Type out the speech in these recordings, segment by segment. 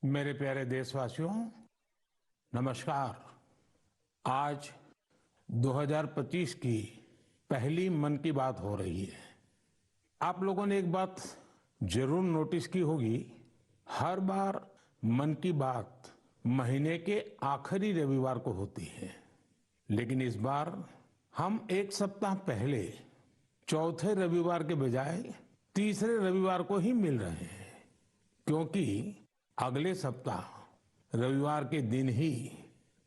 मेरे प्यारे देशवासियों, नमस्कार। आज 2025 की पहली मन की बात हो रही है। आप लोगों ने एक बात जरूर नोटिस की होगी, हर बार मन की बात महीने के आखिरी रविवार को होती है, लेकिन इस बार हम एक सप्ताह पहले चौथे रविवार के बजाय तीसरे रविवार को ही मिल रहे हैं, क्योंकि अगले सप्ताह रविवार के दिन ही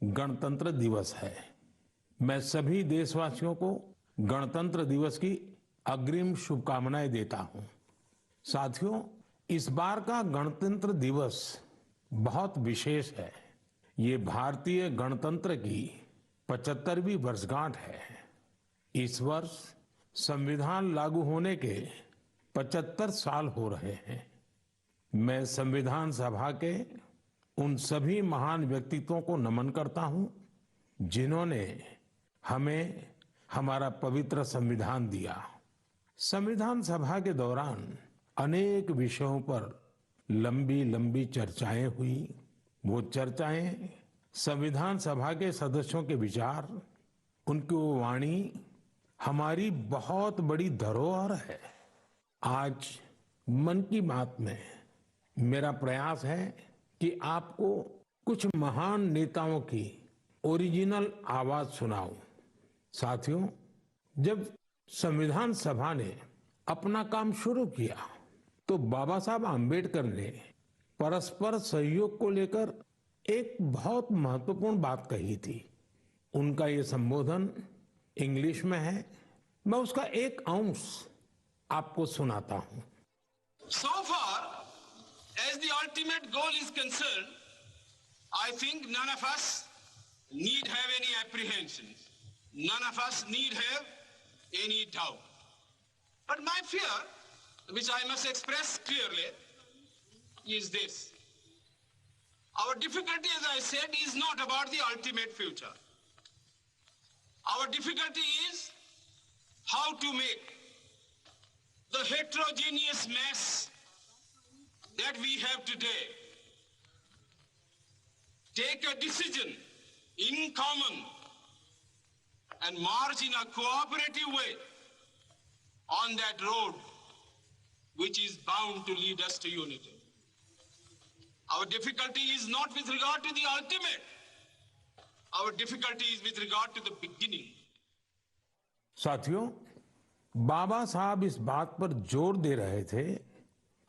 गणतंत्र दिवस है। मैं सभी देशवासियों को गणतंत्र दिवस की अग्रिम शुभकामनाएं देता हूं। साथियों, इस बार का गणतंत्र दिवस बहुत विशेष है। ये भारतीय गणतंत्र की 75वीं वर्षगांठ है। इस वर्ष संविधान लागू होने के 75 साल हो रहे हैं। मैं संविधान सभा के उन सभी महान व्यक्तित्वों को नमन करता हूं, जिन्होंने हमें हमारा पवित्र संविधान दिया। संविधान सभा के दौरान अनेक विषयों पर लंबी लंबी चर्चाएं हुई। वो चर्चाएं संविधान सभा के सदस्यों के विचार, उनकी वो वाणी हमारी बहुत बड़ी धरोहर है। आज मन की बात में मेरा प्रयास है कि आपको कुछ महान नेताओं की ओरिजिनल आवाज सुनाऊं। साथियों, जब संविधान सभा ने अपना काम शुरू किया तो बाबा साहब आम्बेडकर ने परस्पर सहयोग को लेकर एक बहुत महत्वपूर्ण बात कही थी। उनका ये संबोधन इंग्लिश में है। मैं उसका एक अंश आपको सुनाता हूं। So far as the ultimate goal is concerned, I think none of us need have any apprehensions. None of us need have any doubt. But my fear, which I must express clearly, is this. Our difficulty, as I said, is not about the ultimate future. Our difficulty is how to make the heterogeneous mess that we have today take a decision in common and march in a cooperative way on that road which is bound to lead us to unity. Our difficulty is not with regard to the ultimate. Our difficulty is with regard to the beginning. साथियों, बाबा साहब इस बात पर जोर दे रहे थे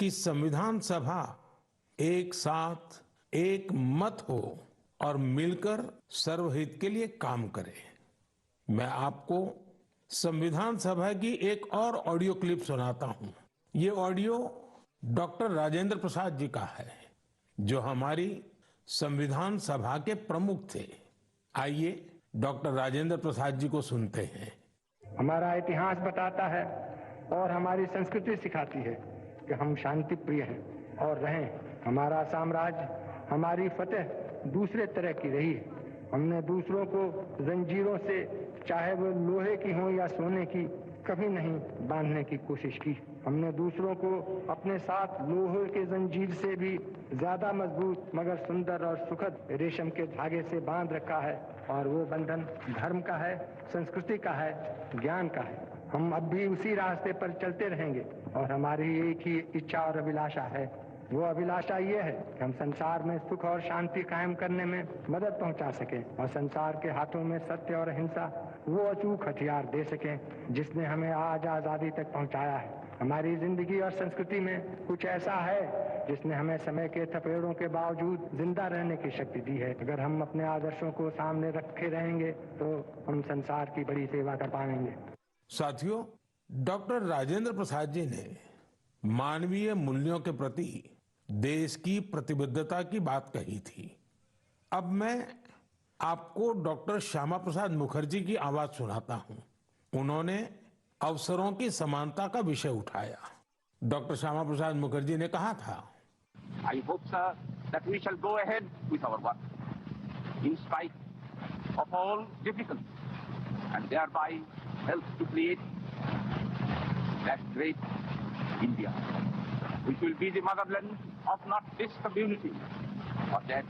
कि संविधान सभा एक साथ एक मत हो और मिलकर सर्वहित के लिए काम करे। मैं आपको संविधान सभा की एक और ऑडियो क्लिप सुनाता हूं। ये ऑडियो डॉक्टर राजेंद्र प्रसाद जी का है, जो हमारी संविधान सभा के प्रमुख थे। आइए डॉक्टर राजेंद्र प्रसाद जी को सुनते हैं। हमारा इतिहास बताता है और हमारी संस्कृति सिखाती है कि हम शांति प्रिय हैं और रहें। हमारा साम्राज्य, हमारी फतेह दूसरे तरह की रही है। हमने दूसरों को जंजीरों से, चाहे वो लोहे की हो या सोने की, कभी नहीं बांधने की कोशिश की। हमने दूसरों को अपने साथ लोहे के जंजीर से भी ज्यादा मजबूत मगर सुंदर और सुखद रेशम के धागे से बांध रखा है, और वो बंधन धर्म का है, संस्कृति का है, ज्ञान का है। हम अब भी उसी रास्ते पर चलते रहेंगे और हमारी एक ही इच्छा और अभिलाषा है। वो अभिलाषा ये है कि हम संसार में सुख और शांति कायम करने में मदद पहुंचा सकें और संसार के हाथों में सत्य और अहिंसा वो अचूक हथियार दे सकें जिसने हमें आज आजादी तक पहुंचाया है। हमारी जिंदगी और संस्कृति में कुछ ऐसा है जिसने हमें समय के थपेड़ों के बावजूद जिंदा रहने की शक्ति दी है। अगर हम अपने आदर्शों को सामने रखे रहेंगे तो हम संसार की बड़ी सेवा कर पाएंगे। साथियों, डॉक्टर राजेंद्र प्रसाद जी ने मानवीय मूल्यों के प्रति देश की प्रतिबद्धता की बात कही थी। अब मैं आपको डॉक्टर श्यामा प्रसाद मुखर्जी की आवाज सुनाता हूं। उन्होंने अवसरों की समानता का विषय उठाया। डॉक्टर श्यामा प्रसाद मुखर्जी ने कहा था, I hope, sir, that we shall go ahead with our work in spite of all difficulties and thereby help to create that great India, which will be the motherland of not this community or that,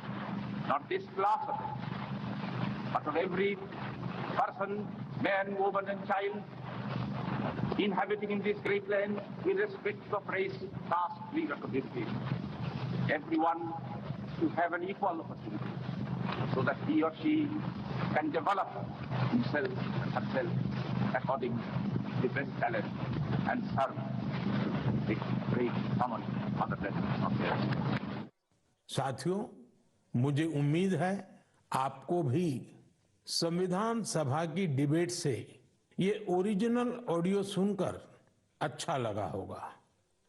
not this class of it, but of every person, man, woman, and child inhabiting in this great land, irrespective of race, caste, creed, or community. Everyone to have an equal opportunity so that he or she can develop himself and herself according to the best talent and serve the great common motherland of the earth. साथियों, मुझे उम्मीद है आपको भी संविधान सभा की debate से ये ओरिजिनल ऑडियो सुनकर अच्छा लगा होगा।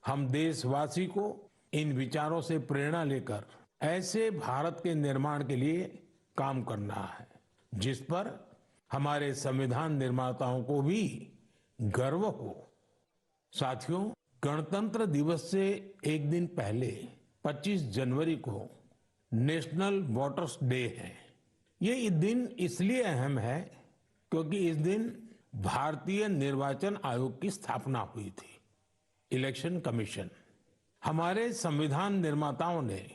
हम देशवासी को इन विचारों से प्रेरणा लेकर ऐसे भारत के निर्माण के लिए काम करना है जिस पर हमारे संविधान निर्माताओं को भी गर्व हो। साथियों, गणतंत्र दिवस से एक दिन पहले 25 जनवरी को नेशनल वोटर्स डे है। ये दिन इसलिए अहम है क्योंकि इस दिन भारतीय निर्वाचन आयोग की स्थापना हुई थी। इलेक्शन कमीशन, हमारे संविधान निर्माताओं ने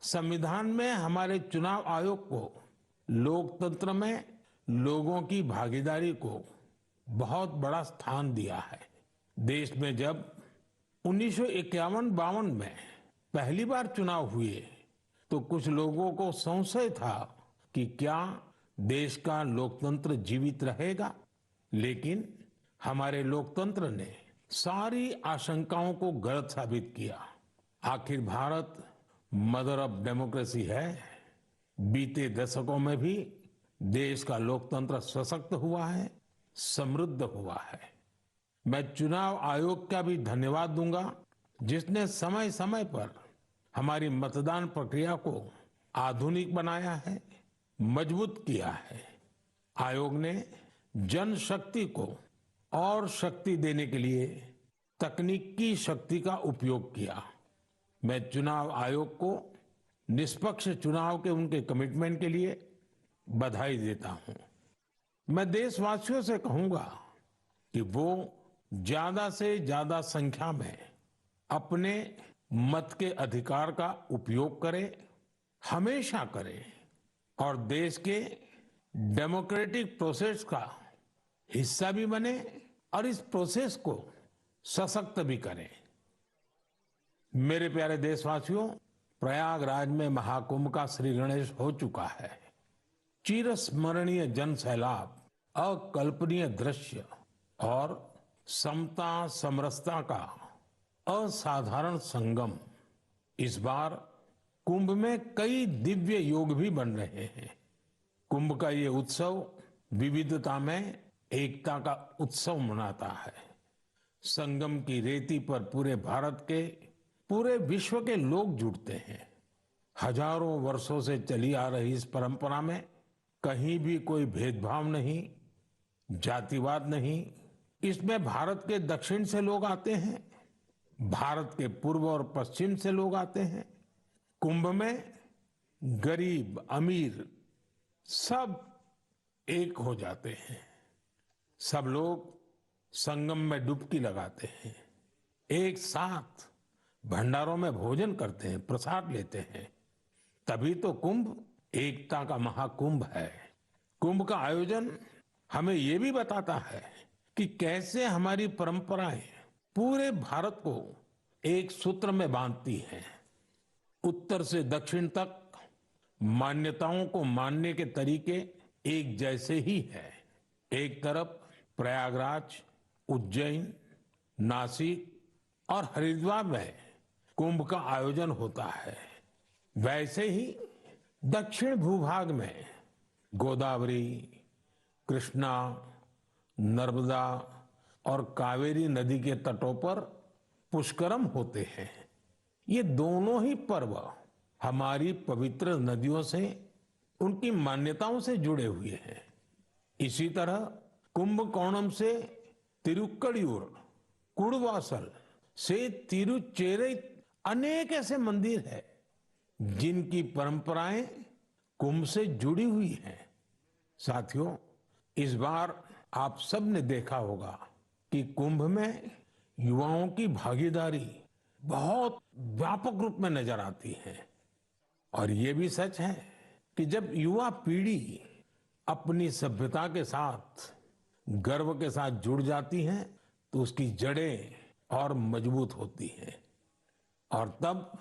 संविधान में हमारे चुनाव आयोग को लोकतंत्र में लोगों की भागीदारी को बहुत बड़ा स्थान दिया है। देश में जब 1951-52 में पहली बार चुनाव हुए तो कुछ लोगों को संशय था कि क्या देश का लोकतंत्र जीवित रहेगा, लेकिन हमारे लोकतंत्र ने सारी आशंकाओं को गलत साबित किया। आखिर भारत मदर ऑफ डेमोक्रेसी है। बीते दशकों में भी देश का लोकतंत्र सशक्त हुआ है, समृद्ध हुआ है। मैं चुनाव आयोग का भी धन्यवाद दूंगा जिसने समय समय पर हमारी मतदान प्रक्रिया को आधुनिक बनाया है, मजबूत किया है। आयोग ने जनशक्ति को और शक्ति देने के लिए तकनीकी शक्ति का उपयोग किया। मैं चुनाव आयोग को निष्पक्ष चुनाव के उनके कमिटमेंट के लिए बधाई देता हूं। मैं देशवासियों से कहूंगा कि वो ज्यादा से ज्यादा संख्या में अपने मत के अधिकार का उपयोग करें, हमेशा करें और देश के डेमोक्रेटिक प्रोसेस का हिस्सा भी बने और इस प्रोसेस को सशक्त भी करें। मेरे प्यारे देशवासियों, प्रयागराज में महाकुंभ का श्री गणेश हो चुका है। चिरस्मरणीय जन सैलाब, अकल्पनीय दृश्य और समता समरसता का असाधारण संगम। इस बार कुंभ में कई दिव्य योग भी बन रहे हैं। कुंभ का ये उत्सव विविधता में एकता का उत्सव मनाता है। संगम की रेती पर पूरे भारत के, पूरे विश्व के लोग जुड़ते हैं। हजारों वर्षों से चली आ रही इस परंपरा में कहीं भी कोई भेदभाव नहीं, जातिवाद नहीं। इसमें भारत के दक्षिण से लोग आते हैं, भारत के पूर्व और पश्चिम से लोग आते हैं। कुंभ में गरीब अमीर सब एक हो जाते हैं। सब लोग संगम में डुबकी लगाते हैं, एक साथ भंडारों में भोजन करते हैं, प्रसाद लेते हैं। तभी तो कुंभ एकता का महाकुंभ है। कुंभ का आयोजन हमें ये भी बताता है कि कैसे हमारी परंपराएं पूरे भारत को एक सूत्र में बांधती हैं। उत्तर से दक्षिण तक मान्यताओं को मानने के तरीके एक जैसे ही हैं। एक तरफ प्रयागराज, उज्जैन, नासिक और हरिद्वार में कुंभ का आयोजन होता है, वैसे ही दक्षिण भूभाग में गोदावरी, कृष्णा, नर्मदा और कावेरी नदी के तटों पर पुष्करम होते हैं। ये दोनों ही पर्व हमारी पवित्र नदियों से, उनकी मान्यताओं से जुड़े हुए हैं। इसी तरह कुंभकोणम से तिरुक्कड़ियूर, कुड़वासल से तिरुचेरै अनेक ऐसे मंदिर हैं जिनकी परंपराएं कुंभ से जुड़ी हुई हैं। साथियों, इस बार आप सब ने देखा होगा कि कुंभ में युवाओं की भागीदारी बहुत व्यापक रूप में नजर आती है। और ये भी सच है कि जब युवा पीढ़ी अपनी सभ्यता के साथ गर्व के साथ जुड़ जाती है तो उसकी जड़ें और मजबूत होती हैं और तब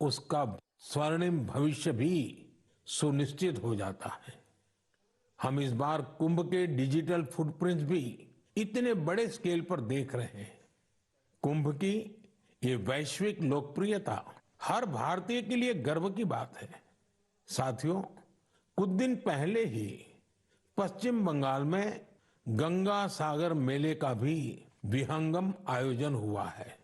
उसका स्वर्णिम भविष्य भी सुनिश्चित हो जाता है। हम इस बार कुंभ के डिजिटल फुटप्रिंट्स भी इतने बड़े स्केल पर देख रहे हैं। कुंभ की ये वैश्विक लोकप्रियता हर भारतीय के लिए गर्व की बात है। साथियों, कुछ दिन पहले ही पश्चिम बंगाल में गंगा सागर मेले का भी विहंगम आयोजन हुआ है।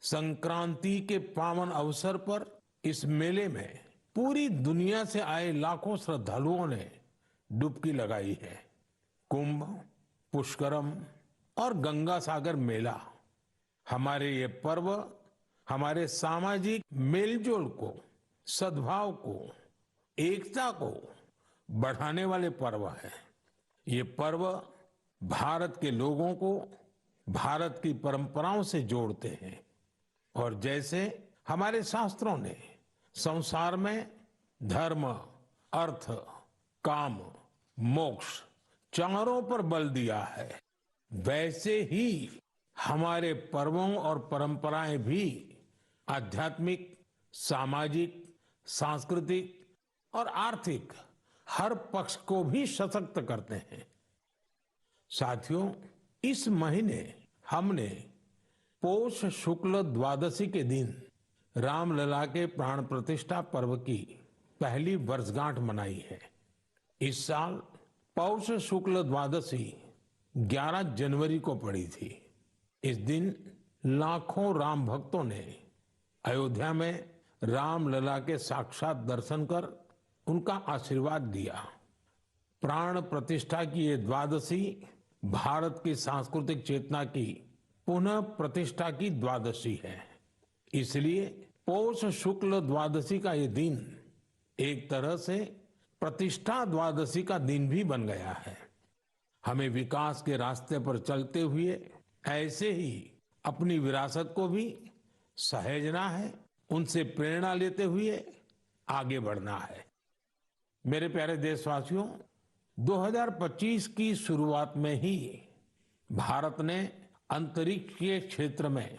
संक्रांति के पावन अवसर पर इस मेले में पूरी दुनिया से आए लाखों श्रद्धालुओं ने डुबकी लगाई है। कुंभ, पुष्करम और गंगा सागर मेला हमारे ये पर्व हमारे सामाजिक मेलजोल को, सद्भाव को, एकता को बढ़ाने वाले पर्व है। ये पर्व भारत के लोगों को भारत की परंपराओं से जोड़ते हैं और जैसे हमारे शास्त्रों ने संसार में धर्म, अर्थ, काम, मोक्ष चारों पर बल दिया है, वैसे ही हमारे पर्वों और परंपराएं भी आध्यात्मिक, सामाजिक, सांस्कृतिक और आर्थिक हर पक्ष को भी सशक्त करते हैं। साथियों, इस महीने हमने पौष शुक्ल द्वादशी के दिन रामलला के प्राण प्रतिष्ठा पर्व की पहली वर्षगांठ मनाई है। इस साल पौष शुक्ल द्वादशी 11 जनवरी को पड़ी थी। इस दिन लाखों राम भक्तों ने अयोध्या में रामलला के साक्षात दर्शन कर उनका आशीर्वाद लिया। प्राण प्रतिष्ठा की ये द्वादशी भारत की सांस्कृतिक चेतना की पुनः प्रतिष्ठा की द्वादशी है। इसलिए पौष शुक्ल द्वादशी का ये दिन एक तरह से प्रतिष्ठा द्वादशी का दिन भी बन गया है। हमें विकास के रास्ते पर चलते हुए ऐसे ही अपनी विरासत को भी सहेजना है, उनसे प्रेरणा लेते हुए आगे बढ़ना है। मेरे प्यारे देशवासियों, 2025 की शुरुआत में ही भारत ने अंतरिक्ष के क्षेत्र में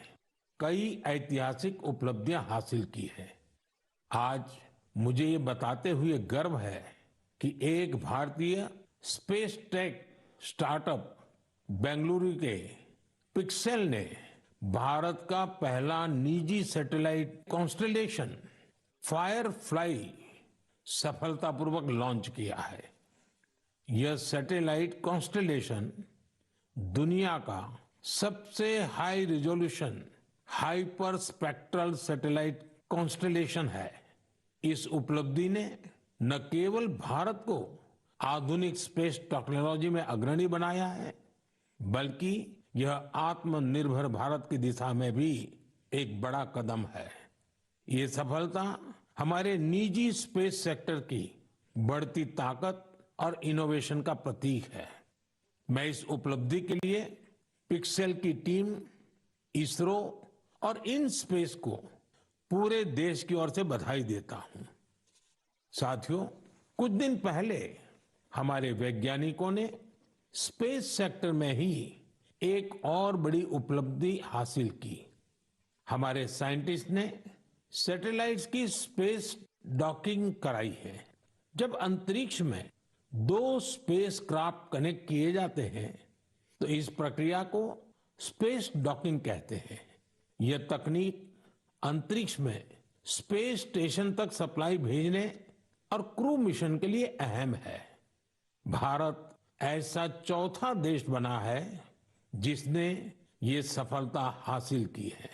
कई ऐतिहासिक उपलब्धियां हासिल की हैं। आज मुझे ये बताते हुए गर्व है कि एक भारतीय स्पेस टेक स्टार्टअप बेंगलुरु के पिक्सेल ने भारत का पहला निजी सैटेलाइट कॉन्स्टेलेशन फायरफ्लाई सफलतापूर्वक लॉन्च किया है। यह सैटेलाइट कॉन्स्टेलेशन दुनिया का सबसे high resolution hyper spectral satellite constellation है। इस उपलब्धि ने न केवल भारत को आधुनिक स्पेस टेक्नोलॉजी में अग्रणी बनाया है, बल्कि यह आत्मनिर्भर भारत की दिशा में भी एक बड़ा कदम है। ये सफलता हमारे निजी स्पेस सेक्टर की बढ़ती ताकत और इनोवेशन का प्रतीक है। मैं इस उपलब्धि के लिए पिक्सेल की टीम, इसरो और इन स्पेस को पूरे देश की ओर से बधाई देता हूं। साथियों, कुछ दिन पहले हमारे वैज्ञानिकों ने स्पेस सेक्टर में ही एक और बड़ी उपलब्धि हासिल की। हमारे साइंटिस्ट ने सैटेलाइट्स की स्पेस डॉकिंग कराई है। जब अंतरिक्ष में 2 स्पेस क्राफ्ट कनेक्ट किए जाते हैं तो इस प्रक्रिया को स्पेस डॉकिंग कहते हैं। यह तकनीक अंतरिक्ष में स्पेस स्टेशन तक सप्लाई भेजने और क्रू मिशन के लिए अहम है। भारत ऐसा चौथा देश बना है जिसने ये सफलता हासिल की है।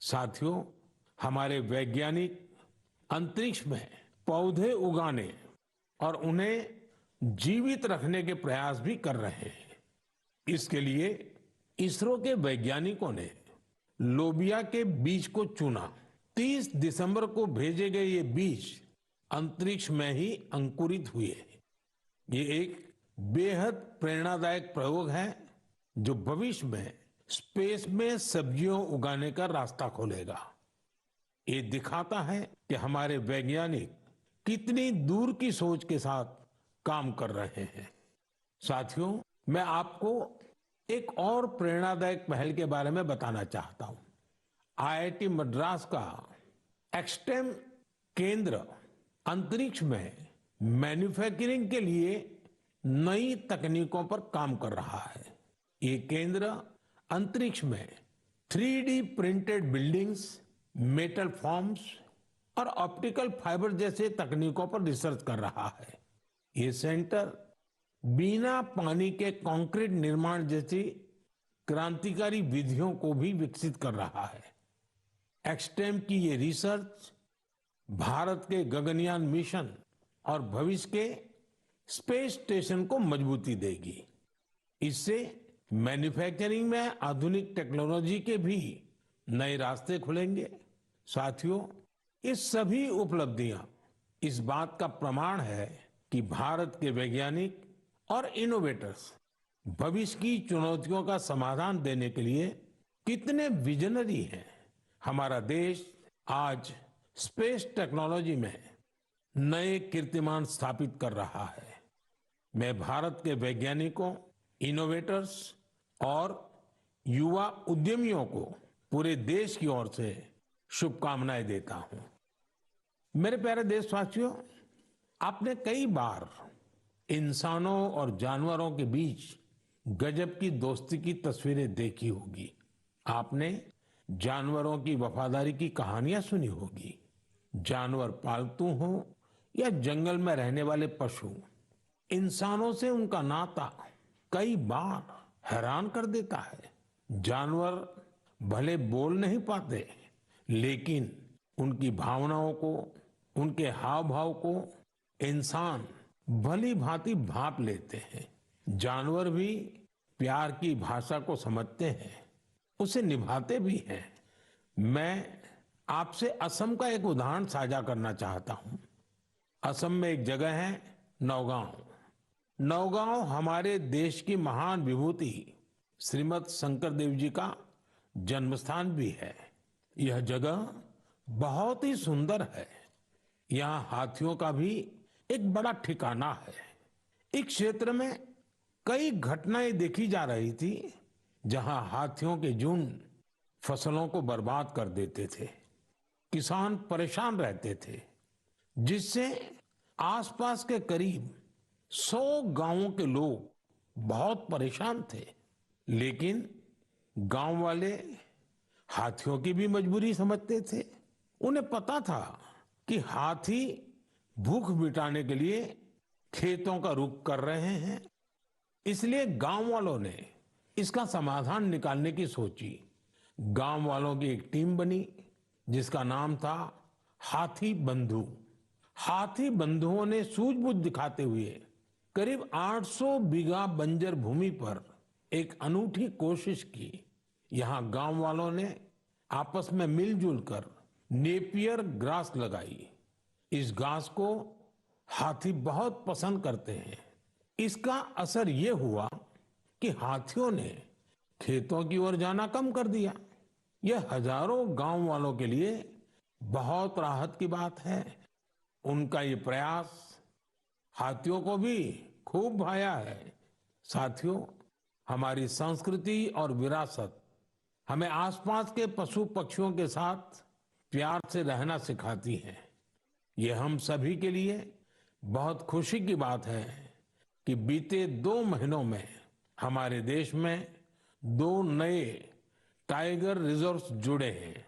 साथियों, हमारे वैज्ञानिक अंतरिक्ष में पौधे उगाने और उन्हें जीवित रखने के प्रयास भी कर रहे हैं। इसके लिए इसरो के वैज्ञानिकों ने लोबिया के बीज को चुना। 30 दिसंबर को भेजे गए ये बीज अंतरिक्ष में ही अंकुरित हुए। ये एक बेहद प्रेरणादायक प्रयोग है जो भविष्य में स्पेस में सब्जियों उगाने का रास्ता खोलेगा। ये दिखाता है कि हमारे वैज्ञानिक कितनी दूर की सोच के साथ काम कर रहे हैं। साथियों, मैं आपको एक और प्रेरणादायक पहल के बारे में बताना चाहता हूं। आईआईटी मद्रास का एक्सटेम केंद्र अंतरिक्ष में मैन्युफैक्चरिंग के लिए नई तकनीकों पर काम कर रहा है। ये केंद्र अंतरिक्ष में 3D printed buildings, metal forms और ऑप्टिकल फाइबर जैसे तकनीकों पर रिसर्च कर रहा है। ये सेंटर बिना पानी के कंक्रीट निर्माण जैसी क्रांतिकारी विधियों को भी विकसित कर रहा है। एक्सटेम की ये रिसर्च भारत के गगनयान मिशन और भविष्य के स्पेस स्टेशन को मजबूती देगी। इससे मैन्युफैक्चरिंग में आधुनिक टेक्नोलॉजी के भी नए रास्ते खुलेंगे। साथियों, ये सभी उपलब्धियां इस बात का प्रमाण है कि भारत के वैज्ञानिक और इनोवेटर्स भविष्य की चुनौतियों का समाधान देने के लिए कितने विजनरी हैं। हमारा देश आज स्पेस टेक्नोलॉजी में नए कीर्तिमान स्थापित कर रहा है। मैं भारत के वैज्ञानिकों, इनोवेटर्स और युवा उद्यमियों को पूरे देश की ओर से शुभकामनाएं देता हूं। मेरे प्यारे देशवासियों, आपने कई बार इंसानों और जानवरों के बीच गजब की दोस्ती की तस्वीरें देखी होगी। आपने जानवरों की वफादारी की कहानियां सुनी होगी। जानवर पालतू हो या जंगल में रहने वाले पशु, इंसानों से उनका नाता कई बार हैरान कर देता है। जानवर भले बोल नहीं पाते, लेकिन उनकी भावनाओं को, उनके हाव भाव को इंसान भली भांति भांप लेते हैं। जानवर भी प्यार की भाषा को समझते हैं, उसे निभाते भी हैं। मैं आपसे असम का एक उदाहरण साझा करना चाहता हूं। असम में एक जगह है नौगांव। नौगांव हमारे देश की महान विभूति श्रीमद शंकर देव जी का जन्म स्थान भी है। यह जगह बहुत ही सुंदर है। यहाँ हाथियों का भी एक बड़ा ठिकाना है। इस क्षेत्र में कई घटनाएं देखी जा रही थी जहां हाथियों के झुंड फसलों को बर्बाद कर देते थे। किसान परेशान रहते थे, जिससे आसपास के करीब 100 गांवों के लोग बहुत परेशान थे। लेकिन गांव वाले हाथियों की भी मजबूरी समझते थे। उन्हें पता था कि हाथी भूख मिटाने के लिए खेतों का रुख कर रहे हैं, इसलिए गांव वालों ने इसका समाधान निकालने की सोची। गांव वालों की एक टीम बनी जिसका नाम था हाथी बंधु। हाथी बंधुओं ने सूझबूझ दिखाते हुए करीब 800 बीघा बंजर भूमि पर एक अनूठी कोशिश की। यहां गांव वालों ने आपस में मिलजुल कर नेपियर ग्रास लगाई। इस घास को हाथी बहुत पसंद करते हैं। इसका असर ये हुआ कि हाथियों ने खेतों की ओर जाना कम कर दिया। यह हजारों गांव वालों के लिए बहुत राहत की बात है। उनका ये प्रयास हाथियों को भी खूब भाया है। साथियों, हमारी संस्कृति और विरासत हमें आसपास के पशु पक्षियों के साथ प्यार से रहना सिखाती है। ये हम सभी के लिए बहुत खुशी की बात है कि बीते 2 महीनों में हमारे देश में 2 नए टाइगर रिजर्व्स जुड़े हैं।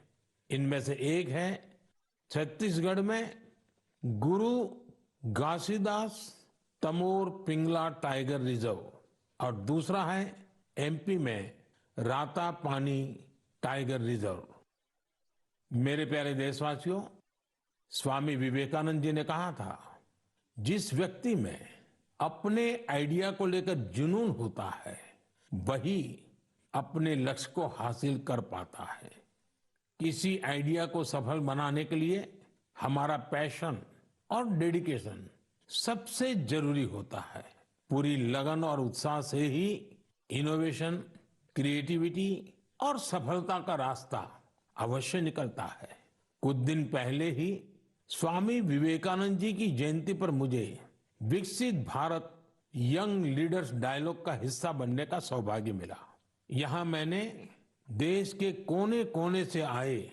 इनमें से एक है छत्तीसगढ़ में गुरु घासीदास तमोर पिंगला टाइगर रिजर्व और दूसरा है एमपी में राता पानी टाइगर रिजर्व। मेरे प्यारे देशवासियों, स्वामी विवेकानंद जी ने कहा था, जिस व्यक्ति में अपने आइडिया को लेकर जुनून होता है, वही अपने लक्ष्य को हासिल कर पाता है। किसी आइडिया को सफल बनाने के लिए हमारा पैशन और डेडिकेशन सबसे जरूरी होता है। पूरी लगन और उत्साह से ही इनोवेशन, क्रिएटिविटी और सफलता का रास्ता अवश्य निकलता है। कुछ दिन पहले ही स्वामी विवेकानंद जी की जयंती पर मुझे विकसित भारत यंग लीडर्स डायलॉग का हिस्सा बनने का सौभाग्य मिला। यहाँ मैंने देश के कोने कोने से आए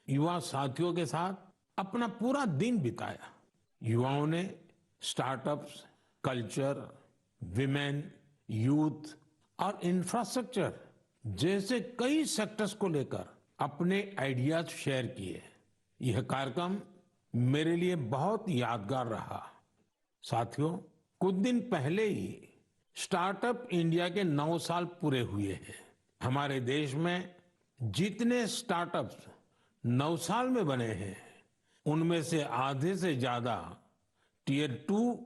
युवा साथियों के साथ अपना पूरा दिन बिताया। युवाओं ने स्टार्टअप्स, कल्चर, विमेन, यूथ और इंफ्रास्ट्रक्चर जैसे कई सेक्टर्स को लेकर अपने आइडियाज शेयर किए। यह कार्यक्रम मेरे लिए बहुत यादगार रहा। साथियों, कुछ दिन पहले ही स्टार्टअप इंडिया के 9 साल पूरे हुए हैं। हमारे देश में जितने स्टार्टअप्स 9 साल में बने हैं, उनमें से आधे से ज्यादा टियर 2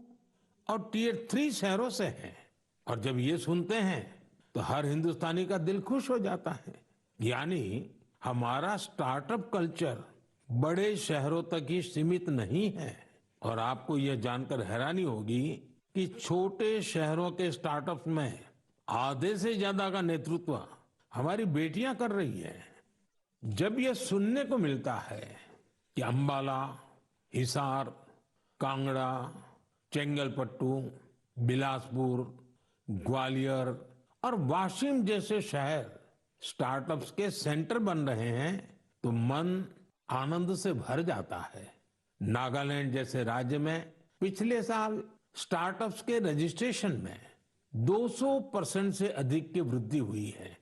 और टियर 3 शहरों से हैं। और जब ये सुनते हैं तो हर हिंदुस्तानी का दिल खुश हो जाता है। यानी हमारा स्टार्टअप कल्चर बड़े शहरों तक ही सीमित नहीं है। और आपको यह जानकर हैरानी होगी कि छोटे शहरों के स्टार्टअप्स में आधे से ज्यादा का नेतृत्व हमारी बेटियां कर रही है। जब यह सुनने को मिलता है कि अंबाला, हिसार, कांगड़ा, चेंगलपट्टू, बिलासपुर, ग्वालियर और वाशिम जैसे शहर स्टार्टअप्स के सेंटर बन रहे हैं तो मन आनंद से भर जाता है। नागालैंड जैसे राज्य में पिछले साल स्टार्टअप्स के रजिस्ट्रेशन में 200% से अधिक की वृद्धि हुई है।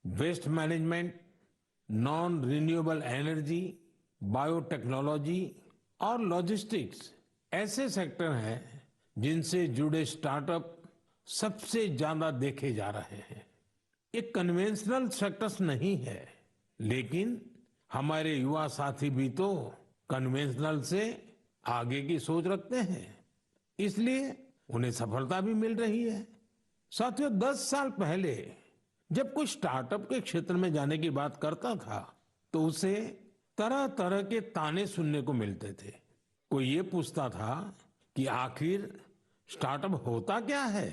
Waste management, non renewable energy, biotechnology और लॉजिस्टिक्स ऐसे सेक्टर हैं जिनसे जुड़े स्टार्टअप सबसे ज्यादा देखे जा रहे हैं। ये कन्वेंशनल सेक्टर्स नहीं है, लेकिन हमारे युवा साथी भी तो कन्वेंशनल से आगे की सोच रखते हैं, इसलिए उन्हें सफलता भी मिल रही है। साथियों, 10 साल पहले जब कोई स्टार्टअप के क्षेत्र में जाने की बात करता था तो उसे तरह तरह के ताने सुनने को मिलते थे। कोई ये पूछता था कि आखिर स्टार्टअप होता क्या है,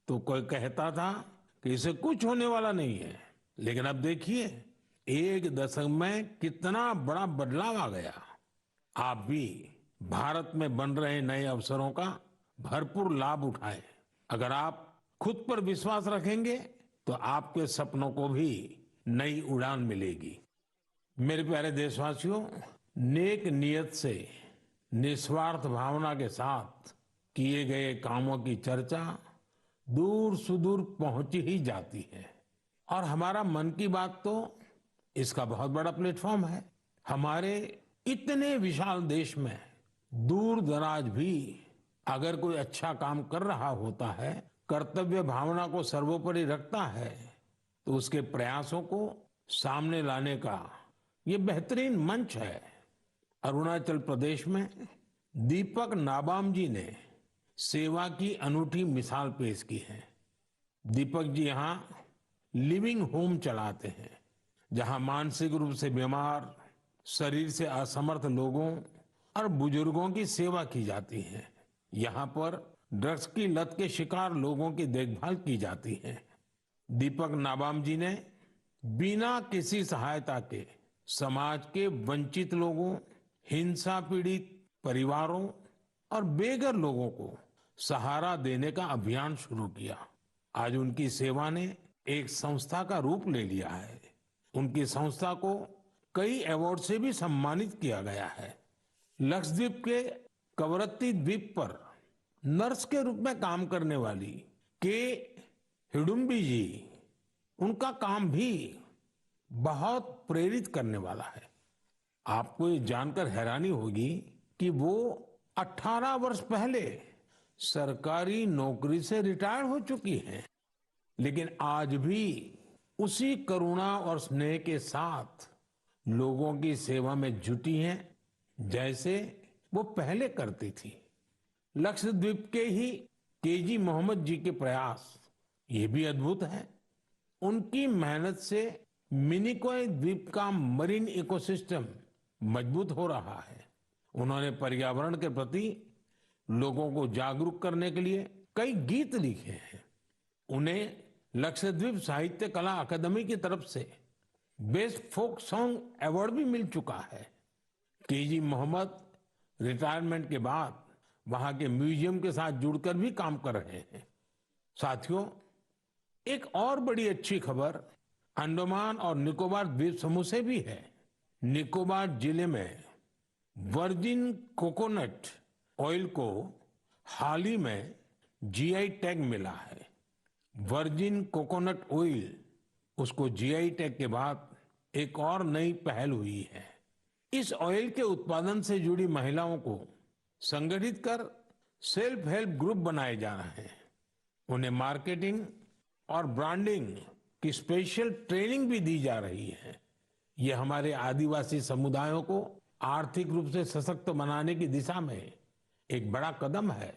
तो कोई कहता था कि इसे कुछ होने वाला नहीं है। लेकिन अब देखिए, 1 दशक में कितना बड़ा बदलाव आ गया। आप भी भारत में बन रहे नए अवसरों का भरपूर लाभ उठाएं। अगर आप खुद पर विश्वास रखेंगे तो आपके सपनों को भी नई उड़ान मिलेगी। मेरे प्यारे देशवासियों, नेक नियत से निस्वार्थ भावना के साथ किए गए कामों की चर्चा दूर सुदूर पहुंच ही जाती है। और हमारा मन की बात तो इसका बहुत बड़ा प्लेटफॉर्म है। हमारे इतने विशाल देश में दूर दराज भी अगर कोई अच्छा काम कर रहा होता है, कर्तव्य भावना को सर्वोपरि रखता है, तो उसके प्रयासों को सामने लाने का ये बेहतरीन मंच है। अरुणाचल प्रदेश में दीपक नाबाम जी ने सेवा की अनूठी मिसाल पेश की है। दीपक जी यहाँ लिविंग होम चलाते हैं, जहाँ मानसिक रूप से बीमार, शरीर से असमर्थ लोगों और बुजुर्गों की सेवा की जाती है। यहाँ पर ड्रग्स की लत के शिकार लोगों की देखभाल की जाती है। दीपक नाबाम जी ने बिना किसी सहायता के समाज के वंचित लोगों, हिंसा पीड़ित परिवारों और बेघर लोगों को सहारा देने का अभियान शुरू किया। आज उनकी सेवा ने एक संस्था का रूप ले लिया है। उनकी संस्था को कई अवार्ड से भी सम्मानित किया गया है। लक्षद्वीप के कवरत्ती द्वीप पर नर्स के रूप में काम करने वाली के हिडुम्बी जी, उनका काम भी बहुत प्रेरित करने वाला है। आपको ये जानकर हैरानी होगी कि वो 18 वर्ष पहले सरकारी नौकरी से रिटायर हो चुकी हैं, लेकिन आज भी उसी करुणा और स्नेह के साथ लोगों की सेवा में जुटी हैं जैसे वो पहले करती थी। लक्षद्वीप के ही केजी मोहम्मद जी के प्रयास ये भी अद्भुत है। उनकी मेहनत से मिनिकॉय द्वीप का मरीन इकोसिस्टम मजबूत हो रहा है। उन्होंने पर्यावरण के प्रति लोगों को जागरूक करने के लिए कई गीत लिखे हैं। उन्हें लक्षद्वीप साहित्य कला अकादमी की तरफ से बेस्ट फोक सॉन्ग अवार्ड भी मिल चुका है। केजी मोहम्मद रिटायरमेंट के बाद वहां के म्यूजियम के साथ जुड़कर भी काम कर रहे हैं। साथियों, एक और बड़ी अच्छी खबर अंडमान और निकोबार द्वीप समूह से भी है। निकोबार जिले में वर्जिन कोकोनट ऑयल को हाल ही में जीआई टैग मिला है। वर्जिन कोकोनट ऑयल, उसको जीआई टैग के बाद एक और नई पहल हुई है। इस ऑयल के उत्पादन से जुड़ी महिलाओं को संगठित कर सेल्फ हेल्प ग्रुप बनाए जा रहे हैं। उन्हें मार्केटिंग और ब्रांडिंग की स्पेशल ट्रेनिंग भी दी जा रही है। ये हमारे आदिवासी समुदायों को आर्थिक रूप से सशक्त बनाने की दिशा में एक बड़ा कदम है।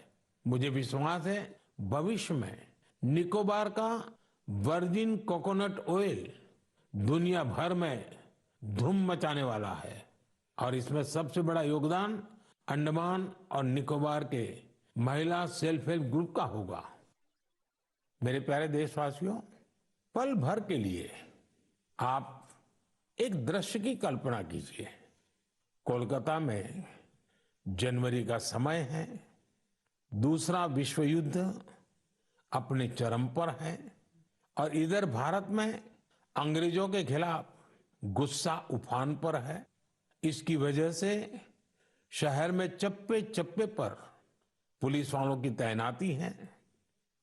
मुझे विश्वास है भविष्य में निकोबार का वर्जिन कोकोनट ऑयल दुनिया भर में धूम मचाने वाला है और इसमें सबसे बड़ा योगदान अंडमान और निकोबार के महिला सेल्फ हेल्प ग्रुप का होगा। मेरे प्यारे देशवासियों, पल भर के लिए आप एक दृश्य की कल्पना कीजिए। कोलकाता में जनवरी का समय है, दूसरा विश्व युद्ध अपने चरम पर है और इधर भारत में अंग्रेजों के खिलाफ गुस्सा उफान पर है। इसकी वजह से शहर में चप्पे चप्पे पर पुलिस वालों की तैनाती है।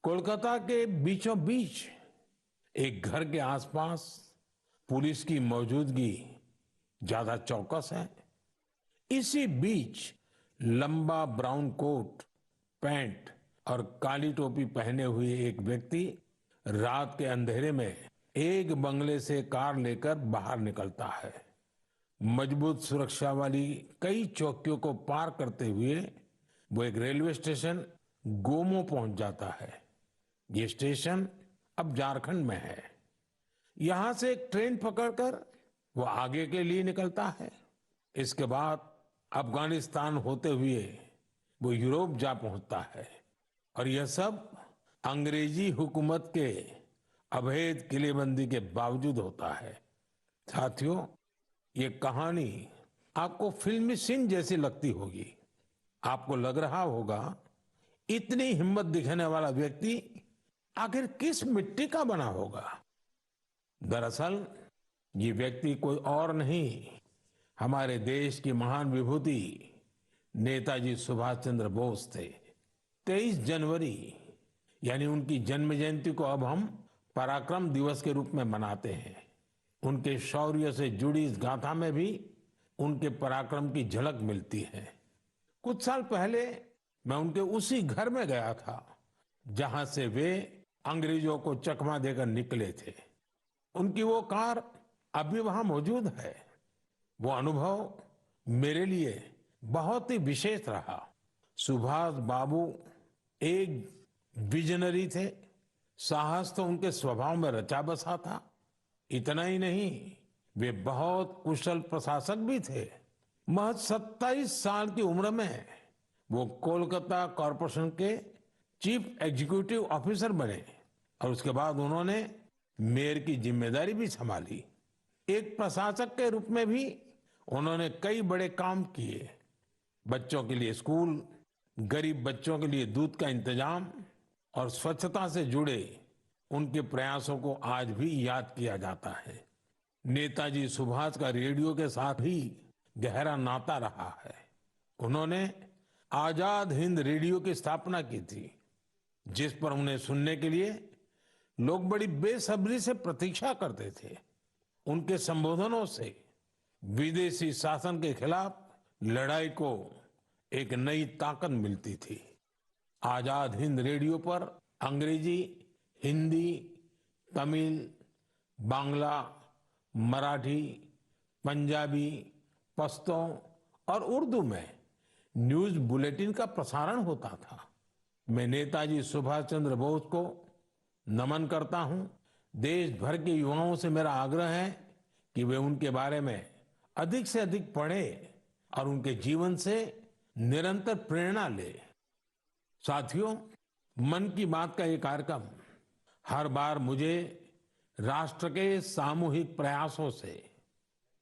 कोलकाता के बीचों बीच एक घर के आसपास पुलिस की मौजूदगी ज्यादा चौकस है। इसी बीच लंबा ब्राउन कोट, पैंट और काली टोपी पहने हुए एक व्यक्ति रात के अंधेरे में एक बंगले से कार लेकर बाहर निकलता है। मजबूत सुरक्षा वाली कई चौकियों को पार करते हुए वो एक रेलवे स्टेशन गोमो पहुंच जाता है। ये स्टेशन अब झारखंड में है। यहां से एक ट्रेन पकड़कर वो आगे के लिए निकलता है। इसके बाद अफगानिस्तान होते हुए वो यूरोप जा पहुंचता है और यह सब अंग्रेजी हुकूमत के अभेद किलेबंदी के बावजूद होता है। साथियों, ये कहानी आपको फिल्मी सीन जैसी लगती होगी। आपको लग रहा होगा इतनी हिम्मत दिखाने वाला व्यक्ति आखिर किस मिट्टी का बना होगा। दरअसल ये व्यक्ति कोई और नहीं, हमारे देश की महान विभूति नेताजी सुभाष चंद्र बोस थे। 23 जनवरी यानी उनकी जन्म जयंती को अब हम पराक्रम दिवस के रूप में मनाते हैं। उनके शौर्य से जुड़ी इस गाथा में भी उनके पराक्रम की झलक मिलती है। कुछ साल पहले मैं उनके उसी घर में गया था जहां से वे अंग्रेजों को चकमा देकर निकले थे। उनकी वो कार अभी वहां मौजूद है। वो अनुभव मेरे लिए बहुत ही विशेष रहा। सुभाष बाबू एक विजनरी थे। साहस तो उनके स्वभाव में रचा बसा था। इतना ही नहीं, वे बहुत कुशल प्रशासक भी थे। महज 27 साल की उम्र में वो कोलकाता कॉरपोरेशन के चीफ एग्जीक्यूटिव ऑफिसर बने और उसके बाद उन्होंने मेयर की जिम्मेदारी भी संभाली। एक प्रशासक के रूप में भी उन्होंने कई बड़े काम किए। बच्चों के लिए स्कूल, गरीब बच्चों के लिए दूध का इंतजाम और स्वच्छता से जुड़े उनके प्रयासों को आज भी याद किया जाता है। नेताजी सुभाष का रेडियो के साथ भी गहरा नाता रहा है। उन्होंने आजाद हिंद रेडियो की स्थापना की थी, जिस पर उन्हें सुनने के लिए लोग बड़ी बेसब्री से प्रतीक्षा करते थे। उनके संबोधनों से विदेशी शासन के खिलाफ लड़ाई को एक नई ताकत मिलती थी। आजाद हिंद रेडियो पर अंग्रेजी, हिंदी, तमिल, बांग्ला, मराठी, पंजाबी, पश्तो और उर्दू में न्यूज बुलेटिन का प्रसारण होता था। मैं नेताजी सुभाष चंद्र बोस को नमन करता हूं। देश भर के युवाओं से मेरा आग्रह है कि वे उनके बारे में अधिक से अधिक पढ़ें और उनके जीवन से निरंतर प्रेरणा ले। साथियों, मन की बात का ये कार्यक्रम हर बार मुझे राष्ट्र के सामूहिक प्रयासों से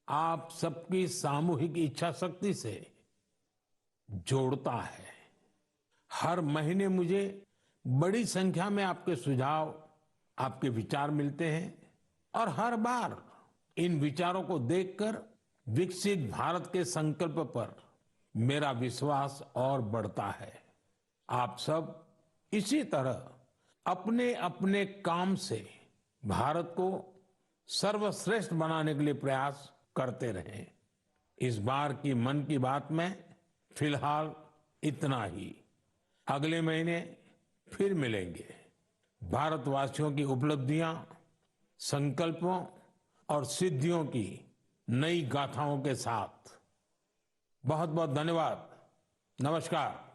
आप सबकी सामूहिक इच्छा शक्ति से जोड़ता है। हर महीने मुझे बड़ी संख्या में आपके सुझाव, आपके विचार मिलते हैं और हर बार इन विचारों को देखकर विकसित भारत के संकल्प पर मेरा विश्वास और बढ़ता है। आप सब इसी तरह अपने अपने काम से भारत को सर्वश्रेष्ठ बनाने के लिए प्रयास करते रहें। इस बार की मन की बात में फिलहाल इतना ही। अगले महीने फिर मिलेंगे। भारतवासियों की उपलब्धियां, संकल्पों और सिद्धियों की नई गाथाओं के साथ। बहुत बहुत धन्यवाद। नमस्कार।